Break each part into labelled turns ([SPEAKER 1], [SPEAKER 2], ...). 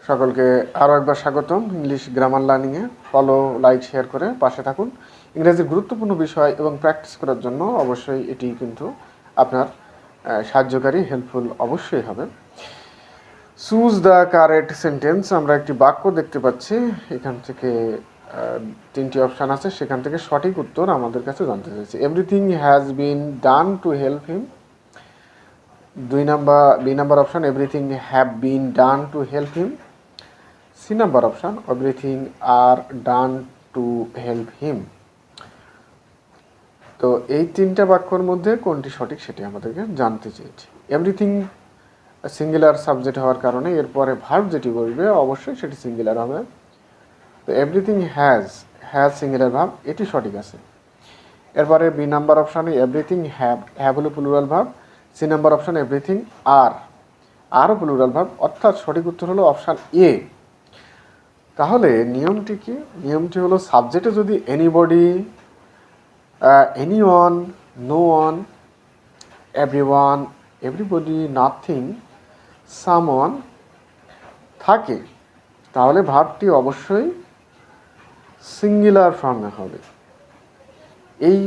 [SPEAKER 1] সকলকে আরও একবার স্বাগতম ইংলিশ গ্রামার লার্নিংয়ে। ফলো, লাইক, শেয়ার করে পাশে থাকুন। ইংরেজির গুরুত্বপূর্ণ বিষয় এবং প্র্যাকটিস করার জন্য অবশ্যই এটি কিন্তু আপনার সাহায্যকারী, হেল্পফুল অবশ্যই হবে। Choose the correct sentence. আমরা একটি বাক্য দেখতে পাচ্ছি, এখান থেকে তিনটি অপশান আছে, সেখান থেকে সঠিক উত্তর আমাদের কাছে জানতে চাইছে। Everything has been done to help him. B number option, everything have been done to help him. C number option, everything are done to help him. তো এই তিনটা বাক্যর মধ্যে কোনটি সঠিক সেটি আমাদেরকে জানতে চেয়েছি। এভরিথিং সিঙ্গুলার সাবজেক্ট হওয়ার কারণে এরপরে ভার্ব যেটি বলবে অবশ্যই সেটি সিঙ্গুলার হবে। তো এভরিথিং হ্যাজ সিঙ্গুলার ভার্ব, এটি সঠিক আছে। এরপরে বি নাম্বার অপশানে এভরিথিং হ্যাভ হলো plural verb. C number option everything আরও প্লুরাল ভার্ব, অর্থাৎ সঠিক উত্তর হলো অপশান এ। তাহলে নিয়মটি কি? নিয়মটি হলো সাবজেক্টে যদি anybody, anyone, no one, everyone, everybody, nothing, someone থাকে, তাহলে ভার্বটি অবশ্যই সিঙ্গুলার ফর্মে হবে। এই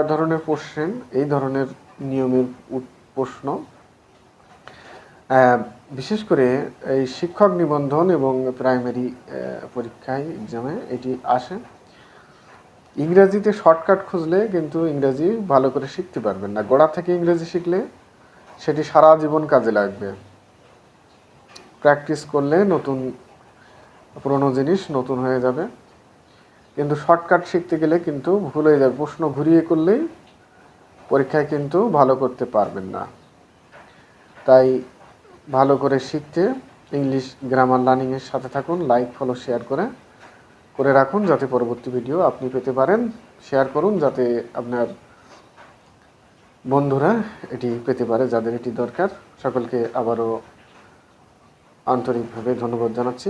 [SPEAKER 1] ধরনের কোশ্চেন, এই ধরনের নিয়মের প্রশ্ন বিশেষ করে এই শিক্ষক নিবন্ধন এবং প্রাইমারি পরীক্ষায়, এক্সামে এটি আসে। ইংরেজিতে শর্টকাট খুঁজলে কিন্তু ইংরেজি ভালো করে শিখতে পারবেন না। গোড়া থেকে ইংরেজি শিখলে সেটি সারা জীবন কাজে লাগবে। প্র্যাকটিস করলে পুরনো জিনিস নতুন হয়ে যাবে, কিন্তু শর্টকাট শিখতে গেলে কিন্তু ভুল হয়ে যাবে। প্রশ্ন ঘুরিয়ে করলেই পরীক্ষায় কিন্তু ভালো করতে পারবেন না। তাই ভালো করে শিখতে ইংলিশ গ্রামার লার্নিংয়ের সাথে থাকুন। লাইক, ফলো, শেয়ার করে রাখুন, যাতে পরবর্তী ভিডিও আপনি পেতে পারেন। শেয়ার করুন যাতে আপনার বন্ধুরা এটি পেতে পারে, যাদের এটি দরকার। সকলকে আবারও আন্তরিকভাবে ধন্যবাদ জানাচ্ছি।